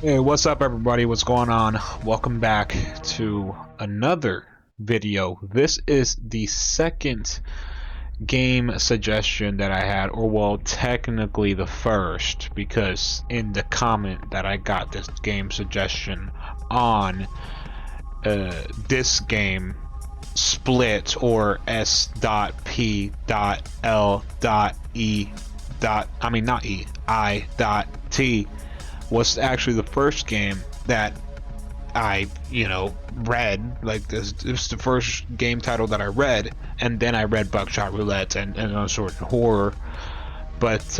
Hey, what's up everybody? What's going on? Welcome back to another video. This is the second game suggestion that I had, or well, technically the first, because in the comment that I got this game suggestion on this game, Split or s.p.l.i.t, was actually the first game that I, read. Like this was the first game title that I read, and then I read Buckshot Roulette and sort of horror. But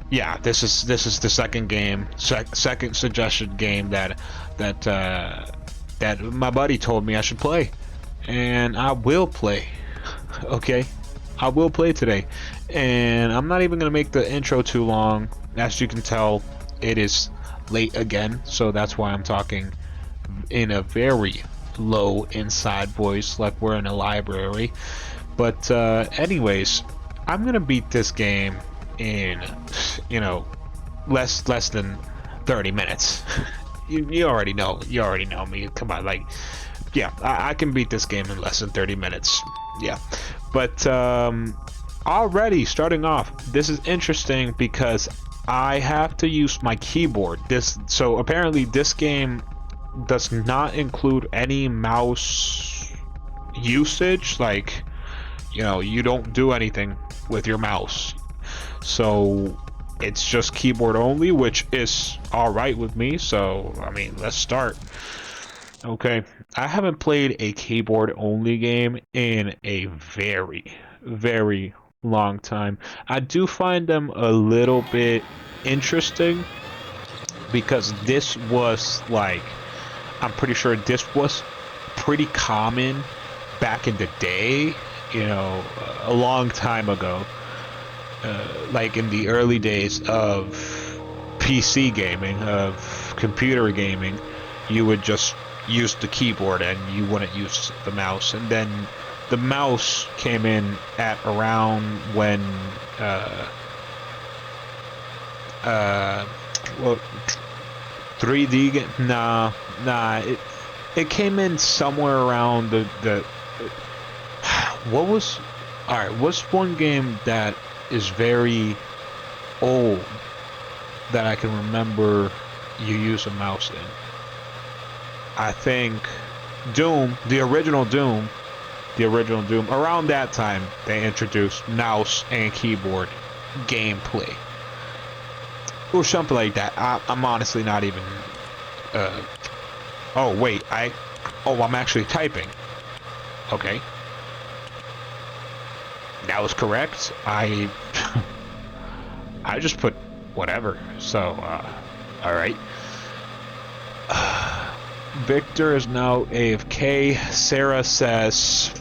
yeah, this is the second game, second suggested game that my buddy told me I should play, and I will play. Okay, I will play today, and I'm not even gonna make the intro too long. As you can tell, it is late again, so that's why I'm talking in a very low inside voice, like we're in a library. But anyways, I'm gonna beat this game in, less than 30 minutes. You already know. You already know me. Come on, like, yeah, I can beat this game in less than 30 minutes. Yeah, but already starting off, this is interesting because I have to use my keyboard. So apparently this game does not include any mouse usage. Like, you don't do anything with your mouse. So it's just keyboard only, which is alright with me. So, I mean, let's start. Okay, I haven't played a keyboard only game in a very long time. I do find them a little bit interesting because this was like, I'm pretty sure this was pretty common back in the day, a long time ago. Like in the early days of PC gaming, of computer gaming, you would just use the keyboard and you wouldn't use the mouse. And then the mouse came in at around when well, 3D game. Nah, it came in somewhere around the what was, all right, what's one game that is very old that I can remember you use a mouse in? I think Doom, the original Doom. Around that time, they introduced mouse and keyboard gameplay, or something like that. I'm honestly not even. Oh wait, I'm actually typing. Okay, that was correct. I just put whatever. So, all right. Victor is now AFK. Sarah says,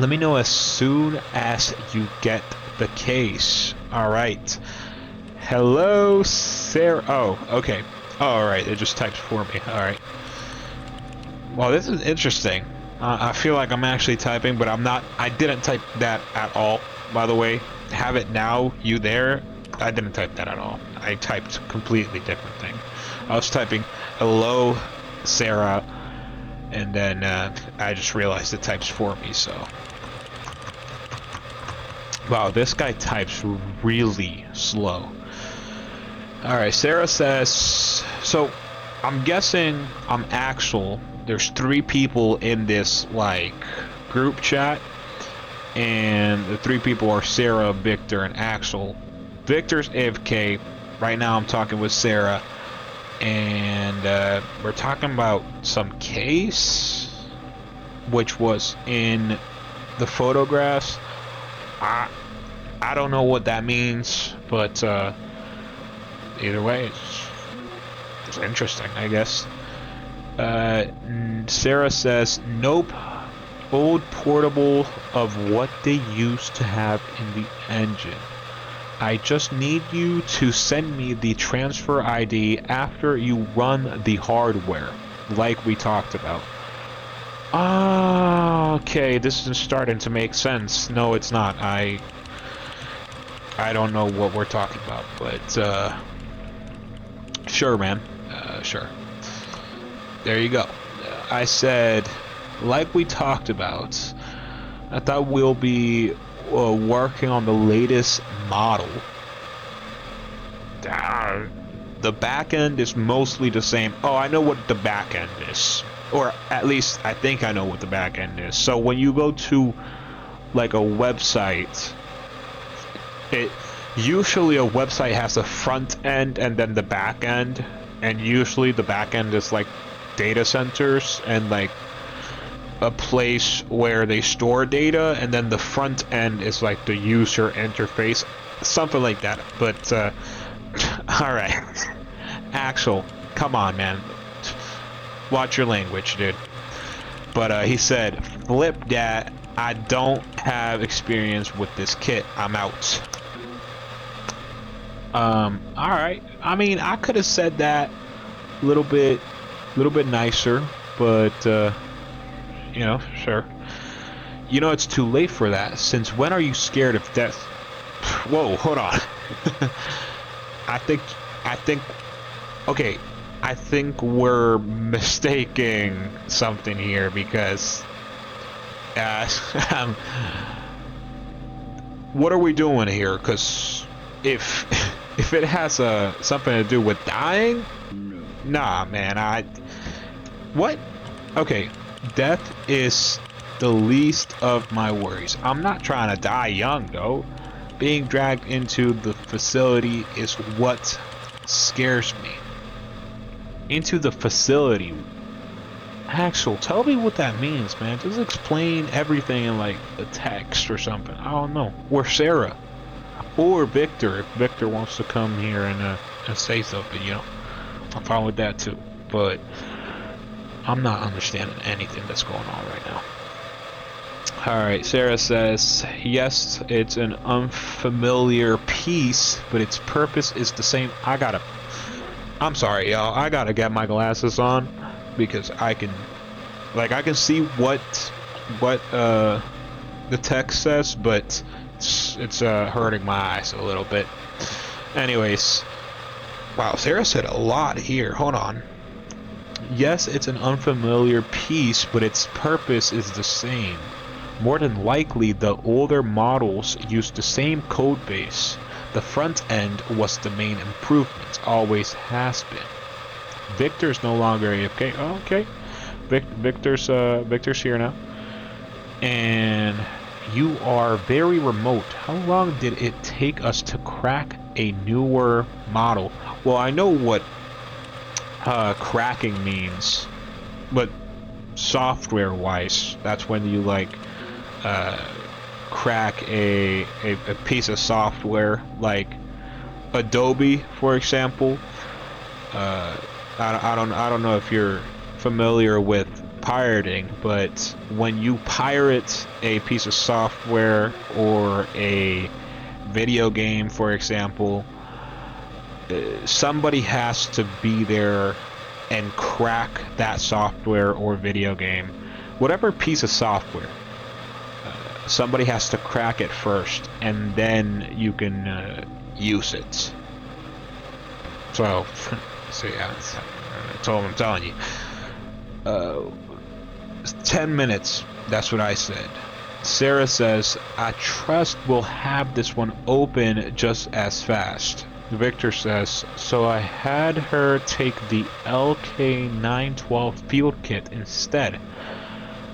let me know as soon as you get the case. Alright. Hello, Sarah. Oh, okay. Oh, alright. It just types for me. Alright. Well, this is interesting. I feel like I'm actually typing, but I'm not. I didn't type that at all, by the way. Have it now, you there? I didn't type that at all. I typed completely different thing. I was typing, hello, Sarah, and then I just realized it types for me. So wow, this guy types really slow. Alright, Sarah says, so I'm guessing I'm Axel. There's 3 people in this like group chat, and the 3 people are Sarah, Victor, and Axel. Victor's AFK. Right now I'm talking with Sarah, and we're talking about some case which was in the photographs. I don't know what that means, but either way, it's interesting, I guess. Sarah says, nope, old portable of what they used to have in the engine. I just need you to send me the transfer ID after you run the hardware, like we talked about. Ah, okay, this is starting to make sense. No, it's not. I don't know what we're talking about, but Sure, man. Sure. There you go. I said, like we talked about, I thought we'll be working on the latest model. The back end is mostly the same. Oh, I know what the back end is. Or at least I think I know what the back end is. So when you go to like a website, usually a website has a front end and then the back end. And usually the back end is like data centers and like a place where they store data, and then the front end is like the user interface, something like that. But all right, Axel, come on, man, watch your language, dude. But he said, flip that, I don't have experience with this kit, I'm out. All right, I mean, I could have said that a little bit nicer, but you know, sure. You know, it's too late for that. Since when are you scared of death? Whoa, hold on. I think, okay, I think we're mistaking something here, because, what are we doing here? Because if it has something to do with dying, nah, man, what? Okay, death is the least of my worries. I'm not trying to die young, though. Being dragged into the facility is what scares me. Into the facility. Axel, tell me what that means, man. Just explain everything in like a text or something. I don't know. Or Sarah. Or Victor, if Victor wants to come here and say something, you know. I'm fine with that too. But I'm not understanding anything that's going on right now. Alright, Sarah says, yes, it's an unfamiliar piece, but its purpose is the same. I'm sorry, y'all. I gotta get my glasses on, because I can see what the text says, but it's hurting my eyes a little bit. Anyways, wow, Sarah said a lot here. Hold on. Yes, it's an unfamiliar piece, but its purpose is the same. More than likely, the older models used the same code base. The front end was the main improvement, always has been. Victor's no longer AFK. Oh, okay. Victor's here now. And you are very remote. How long did it take us to crack a newer model? Well, I know what cracking means, but software-wise, that's when you like crack a piece of software, like Adobe, for example. I don't know if you're familiar with pirating, but when you pirate a piece of software or a video game, for example, somebody has to be there and crack that software or video game, whatever piece of software. Somebody has to crack it first, and then you can use it. So yeah, that's all I'm telling you. 10 minutes, that's what I said. Sarah says, I trust we'll have this one open just as fast. Victor says, so I had her take the LK912 field kit instead.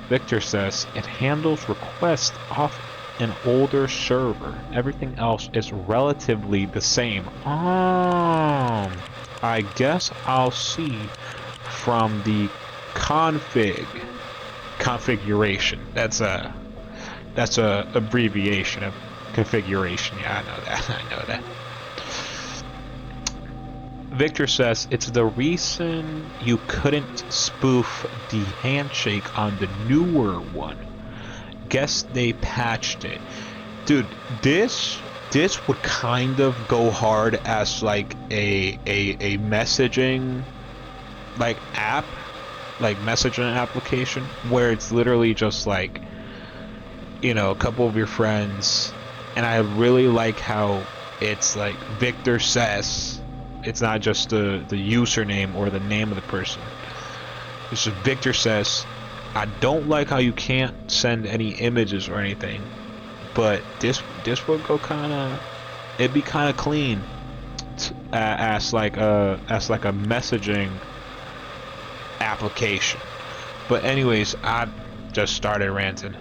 Victor says, it handles requests off an older server. Everything else is relatively the same. I guess I'll see from the configuration. That's a abbreviation of configuration. Yeah, I know that. Victor says, it's the reason you couldn't spoof the handshake on the newer one. Guess they patched it. Dude, this would kind of go hard as like a messaging like app, like messaging application, where it's literally just like, you know, a couple of your friends, and I really like how it's like Victor says, It's not just the username or the name of the person. This is Victor says, I don't like how you can't send any images or anything, but this would go kind of, it'd be kind of clean as like a messaging application. But anyways, I just started ranting.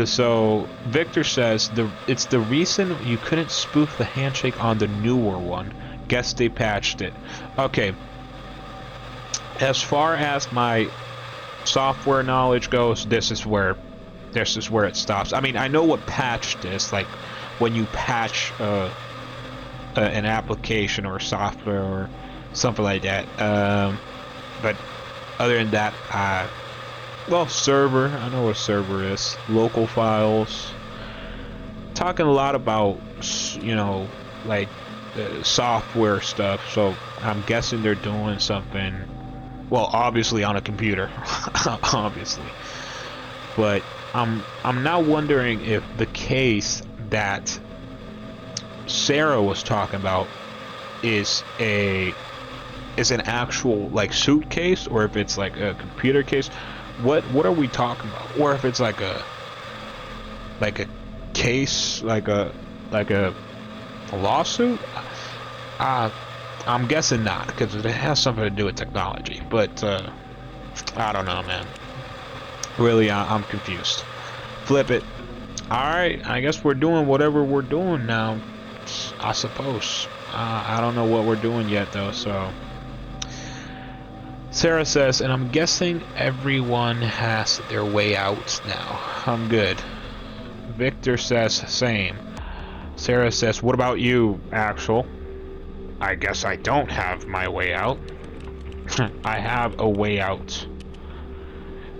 So Victor says it's the reason you couldn't spoof the handshake on the newer one. Guess they patched it. Okay. As far as my software knowledge goes, this is where it stops. I mean, I know what patched is, like when you patch an application or software or something like that. But other than that, well, server, I know what server is. Local files. Talking a lot about, you know, like software stuff. So I'm guessing they're doing something. Well, obviously on a computer, obviously. But I'm now wondering if the case that Sarah was talking about is an actual like suitcase, or if it's like a computer case. What are we talking about? Or if it's like a case, like a lawsuit? I'm guessing not, because it has something to do with technology. But I don't know, man. Really, I'm confused. Flip it. Alright, I guess we're doing whatever we're doing now, I suppose. I don't know what we're doing yet, though, so... Sarah says, and I'm guessing everyone has their way out now. I'm good. Victor says, same. Sarah says, what about you, Axel? I guess I don't have my way out. I have a way out.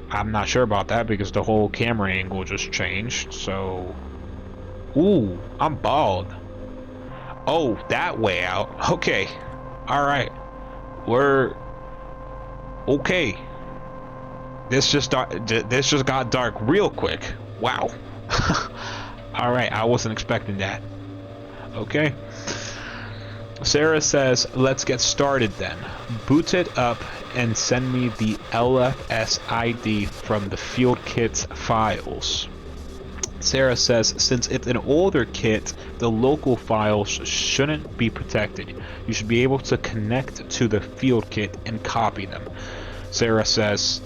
I'm not sure about that because the whole camera angle just changed, so... Ooh, I'm bald. Oh, that way out. Okay. Alright. We're... Okay. This just got dark real quick. Wow. Alright, I wasn't expecting that. Okay. Sarah says, let's get started then. Boot it up and send me the LFS ID from the field kit's files. Sarah says, since it's an older kit, the local files shouldn't be protected. You should be able to connect to the field kit and copy them. Sarah says,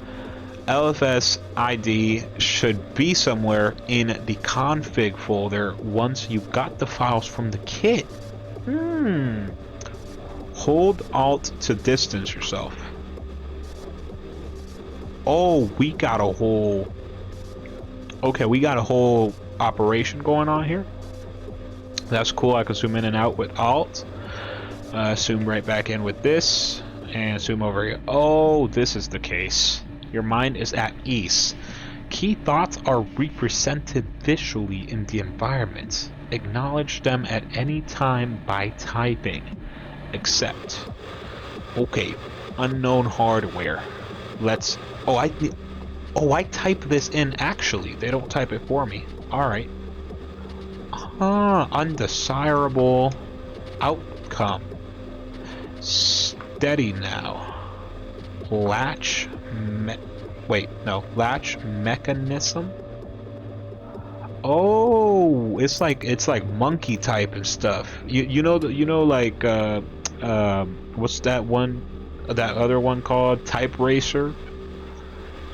LFS ID should be somewhere in the config folder once you've got the files from the kit. Hold Alt to distance yourself. Oh, we got a whole... Okay, we got a whole operation going on here. That's cool. I can zoom in and out with Alt. Zoom right back in with this. And zoom over here. Oh, this is the case. Your mind is at ease. Key thoughts are represented visually in the environment. Acknowledge them at any time by typing. Accept. Okay. Unknown hardware. Let's... Oh, I type this in actually. They don't type it for me. Alright. Undesirable outcome. Steady now. Latch mechanism. Oh, it's like monkey type and stuff. You know like what's that other one called? Type racer.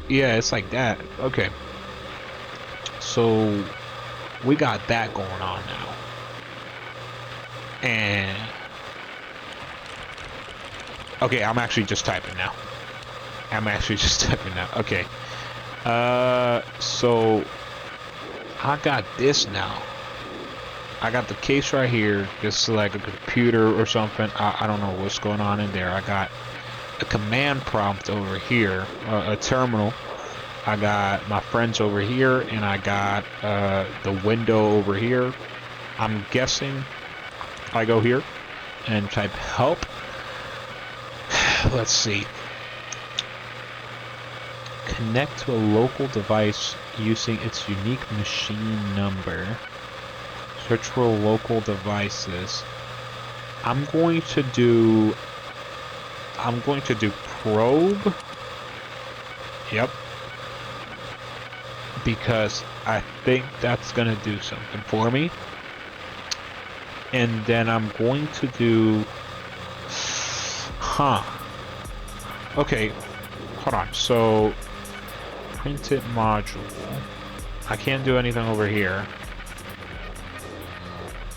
Yeah, it's like that. Okay. So we got that going on now. And okay, I'm actually just typing now. Okay. So I got this now. I got the case right here. This is like a computer or something. I don't know what's going on in there. I got a command prompt over here, a terminal. I got my friends over here, and I got the window over here. I'm guessing I go here and type help. Let's see. Connect to a local device using its unique machine number. Search for local devices. I'm going to do probe. Yep. Because I think that's gonna do something for me. And then I'm going to do okay, hold on. So printed module. I can't do anything over here.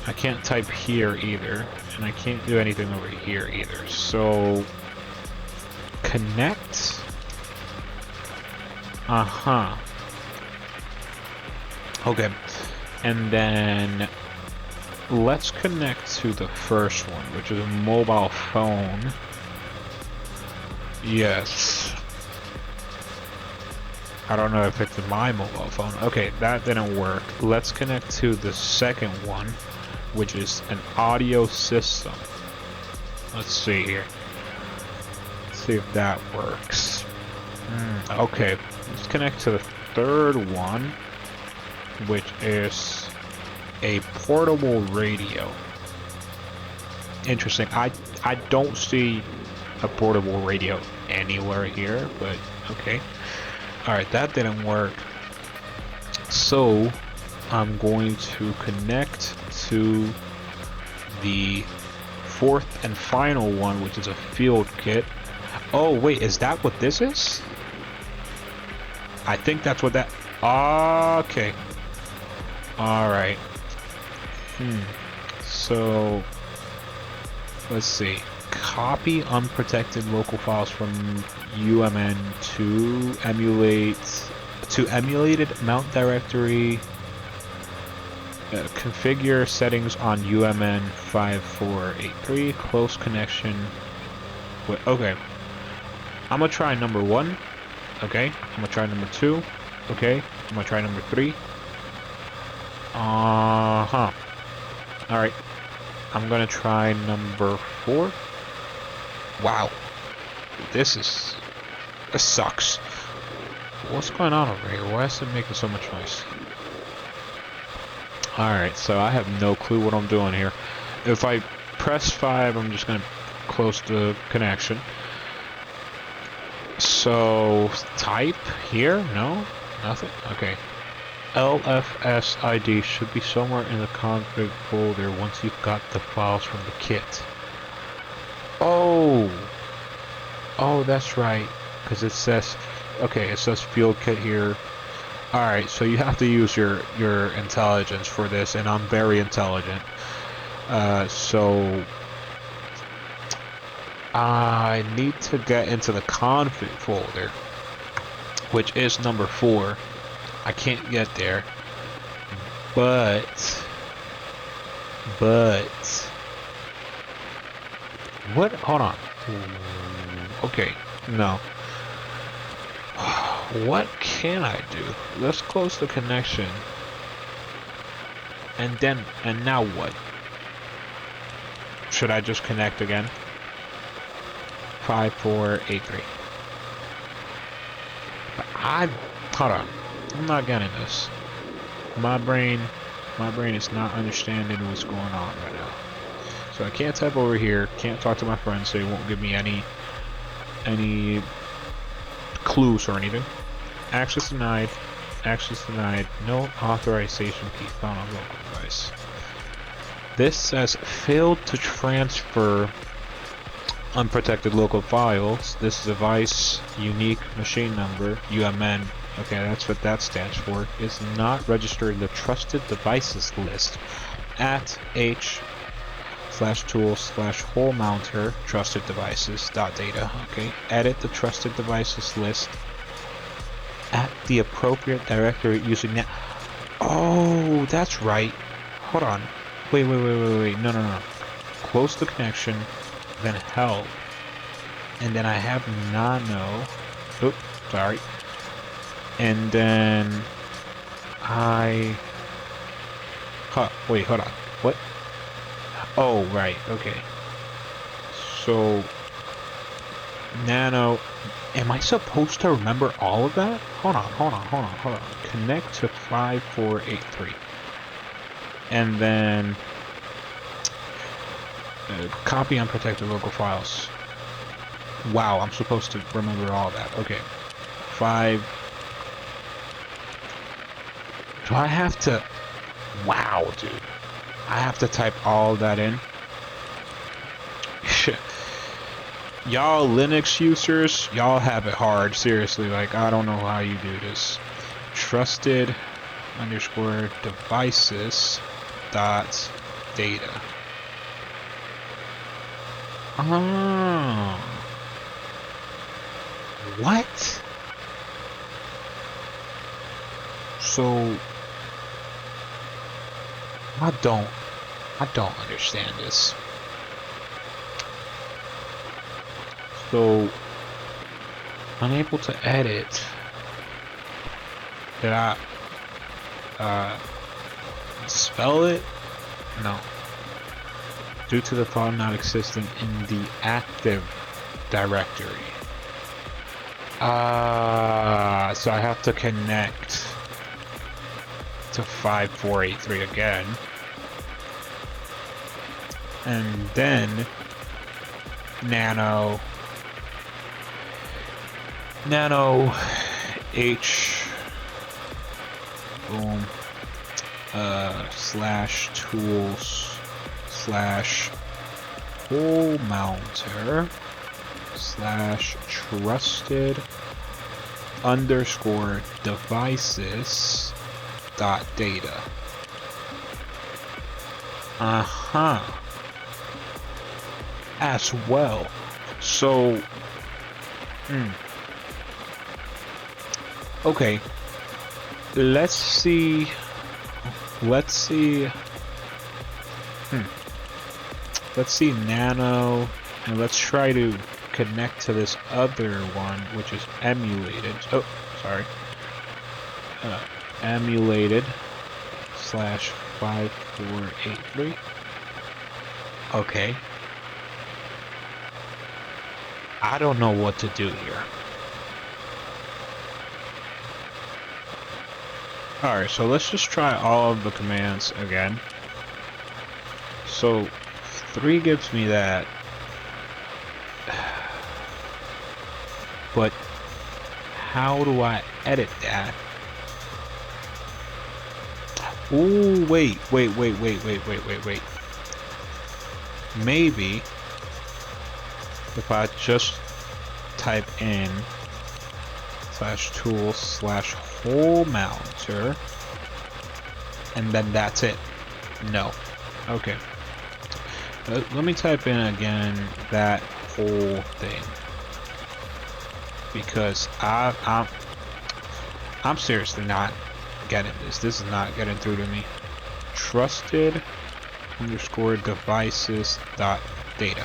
I can't type here either, and I can't do anything over here either. So connect. Okay, and then let's connect to the first one, which is a mobile phone. Yes. I don't know if it's my mobile phone. Okay, that didn't work. Let's connect to the second one, which is an audio system. Let's see here. Let's see if that works. Okay, let's connect to the third one, which is a portable radio. Interesting. I don't see a portable radio anywhere here, but okay. Alright, that didn't work. So I'm going to connect to the fourth and final one, which is a field kit. Oh wait, is that what this is? I think that's what that... Okay. Alright. So let's see. Copy unprotected local files from UMN to emulated mount directory. Configure settings on UMN 5483. Close connection. Okay. I'm gonna try number 1. Okay. I'm gonna try number 2. Okay. I'm gonna try number 3. Alright. I'm gonna try number 4. Wow. This sucks. What's going on over here? Why is it making so much noise? Alright, so I have no clue what I'm doing here. If I press 5, I'm just gonna close the connection. So, type here? No? Nothing? Okay. LFSID should be somewhere in the config folder once you've got the files from the kit. Oh, that's right. Because it says, okay, it says field kit here. Alright, so you have to use your intelligence for this, and I'm very intelligent. So I need to get into the config folder, which is number 4. I can't get there, but what? Hold on. Okay, no. What can I do? Let's close the connection, and now what? Should I just connect again? 5483. Hold on. I'm not getting this. My brain is not understanding what's going on right now. So I can't type over here, can't talk to my friends, so it won't give me any clues or anything. Access denied. Access denied. No authorization key found on local device. This says failed to transfer unprotected local files. This device unique machine number UMN. Okay, that's what that stands for. Is not registered in the trusted devices list at h/tool/hole mounter trusted devices .data. Okay, edit the trusted devices list at the appropriate directory using that. Oh, that's right. Hold on. Wait. No. Close the connection, then help, and then I have nano. Oops, sorry. And then wait, hold on. What? Oh, right. Okay. So nano. Am I supposed to remember all of that? Hold on. Connect to 5483. And then Copy unprotected local files. Wow, I'm supposed to remember all that. Okay. 5. Do I have to... Wow, dude. I have to type all that in? Y'all Linux users, y'all have it hard. Seriously, like, I don't know how you do this. Trusted underscore devices dot data. Oh. What? So I don't understand this. So unable to edit. Did I spell it? No. Due to the file not existing in the active directory. So I have to connect to 5483 again. And then nano h boom slash tools slash hole mounter slash trusted underscore devices dot data. As well. So okay, let's see nano, and let's try to connect to this other one, which is emulated. Oh, sorry. Emulated slash 5483. Okay. I don't know what to do here. Alright, so let's just try all of the commands again. So 3 gives me that. But how do I edit that? Ooh, wait. Maybe if I just type in slash tools slash hole mounter and then that's it. No. Okay. Let me type in again that whole thing, because I'm seriously not getting this. This is not getting through to me. Trusted underscore devices dot data.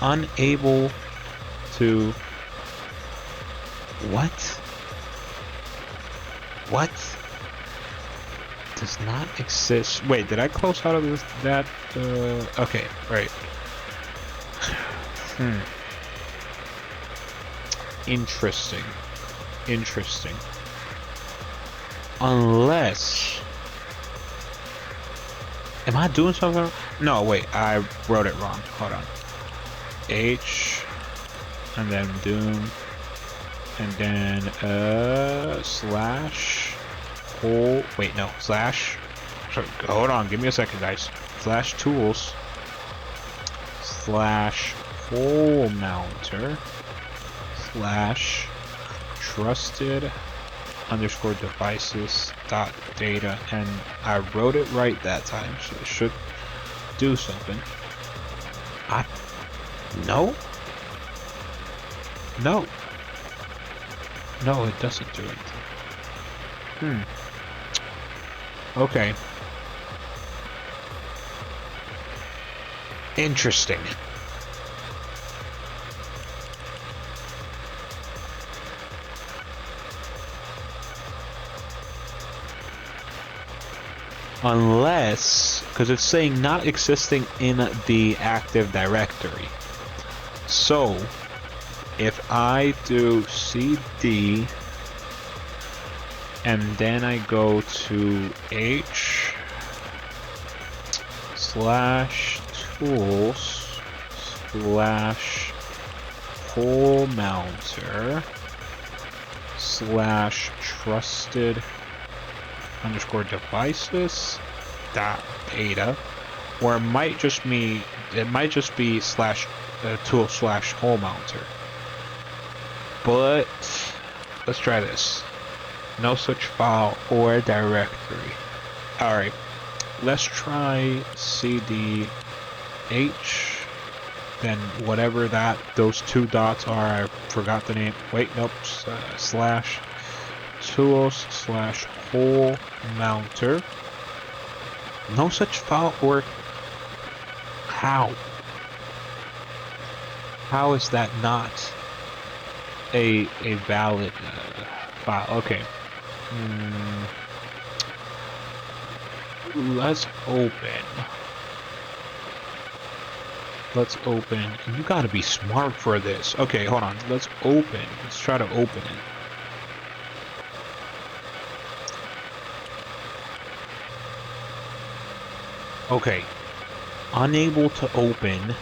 Unable to what does not exist. Wait, did I close out of this? That okay, right. Interesting. Unless, am I doing something wrong? No, wait, I wrote it wrong. Hold on. H and then doom and then slash hole, wait, no, slash, sorry, hold on, give me a second, guys. Slash tools slash hole mounter slash trusted underscore devices dot data, and I wrote it right that time, so it should do something. No, it doesn't do anything. Okay. Interesting. Unless, because it's saying not existing in the Active Directory. So, if I do cd and then I go to h slash tools slash hole mounter slash trusted underscore devices dot data, or it might just be slash tool slash hole mounter. But let's try this. No such file or directory. Alright, let's try cd h, then whatever those two dots are. I forgot the name. Wait, nope. Slash tools slash hole mounter. No such file or... How? How is that not a valid file? Okay. Let's open. You gotta be smart for this. Okay, hold on. Let's open. Let's try to open it. Okay. Unable to open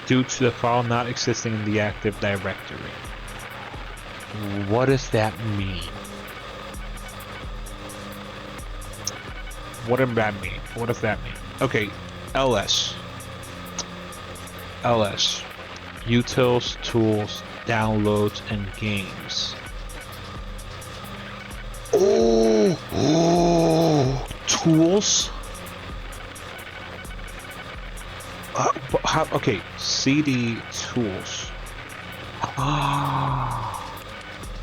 due to the file not existing in the active directory. What does that mean? What does that mean? What does that mean? Okay, ls. Utils, tools, downloads, and games. Oh, tools? Okay, CD tools.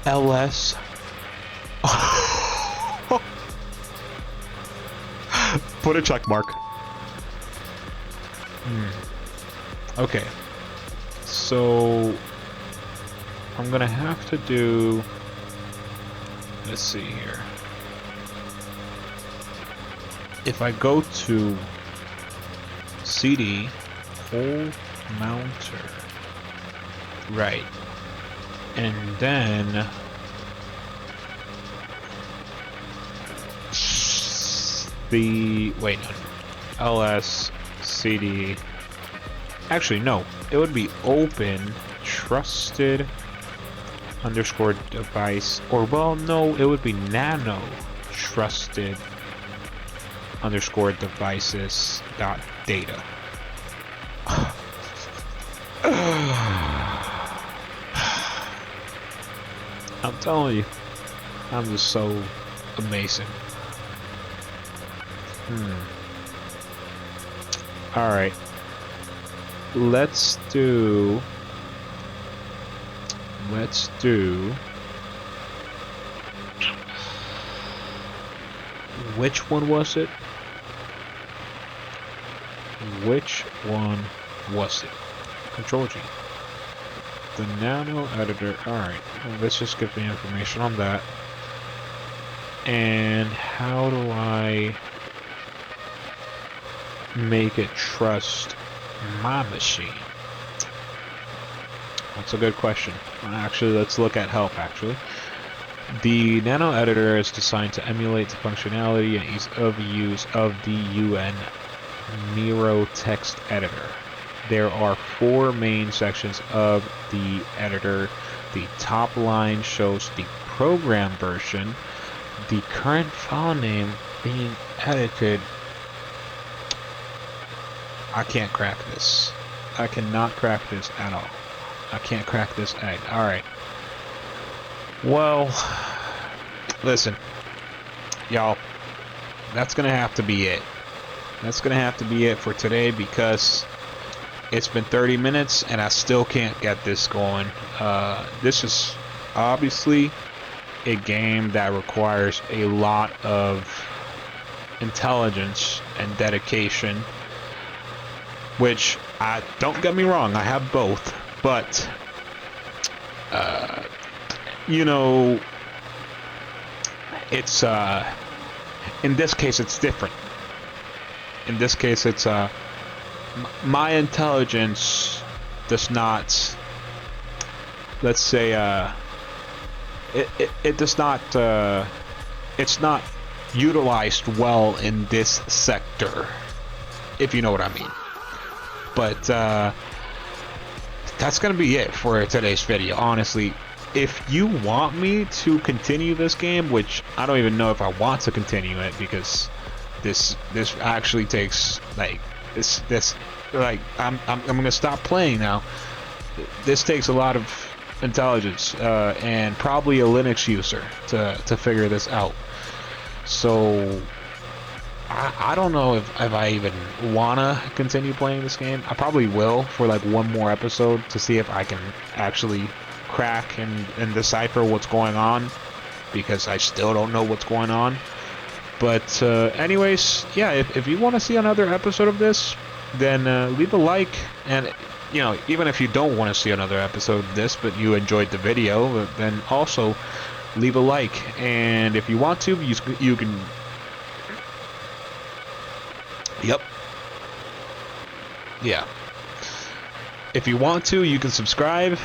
LS. Put a check mark. Okay. So I'm gonna have to do. Let's see here. If I go to CD hole mounter, right, and then ls cd. Actually, no. It would be open trusted underscore device, or well, no, it would be nano trusted underscore devices dot data. I'm telling you, I'm just so amazing. All right. Let's do which one was it? Control G. The nano editor. Alright, well, let's just get the information on that. And how do I make it trust my machine? That's a good question. Actually, let's look at help, actually. The nano editor is designed to emulate the functionality and ease of use of the UN Miro text editor. There are 4 main sections of the editor. The top line shows the program version, the current file name being edited. I can't crack this. I cannot crack this at all. I can't crack this egg. Alright. Well, listen, y'all, that's gonna have to be it. That's gonna have to be it for today, because it's been 30 minutes and I still can't get this going. This is obviously a game that requires a lot of intelligence and dedication, which, don't get me wrong, I have both, but you know, it's in this case it's different. In this case, it's my intelligence does not, let's say, it does not, it's not utilized well in this sector. if you know what I mean. But that's gonna be it for today's video. Honestly, if you want me to continue this game, which I don't even know if I want to continue it, because this actually takes like this like I'm gonna stop playing now. This takes a lot of intelligence and probably a Linux user to figure this out. So I don't know if I even wanna continue playing this game. I probably will for like one more episode to see if I can actually crack and decipher what's going on, because I still don't know what's going on. But anyways, yeah, if you want to see another episode of this, then leave a like, and you know, even if you don't want to see another episode of this but you enjoyed the video, then also leave a like. And if you want to, you can, yep, yeah, if you want to, you can subscribe,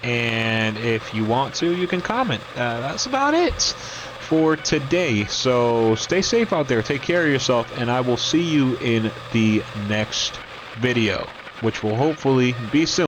and if you want to, you can comment. That's about it for today. So stay safe out there, take care of yourself, and I will see you in the next video, which will hopefully be soon.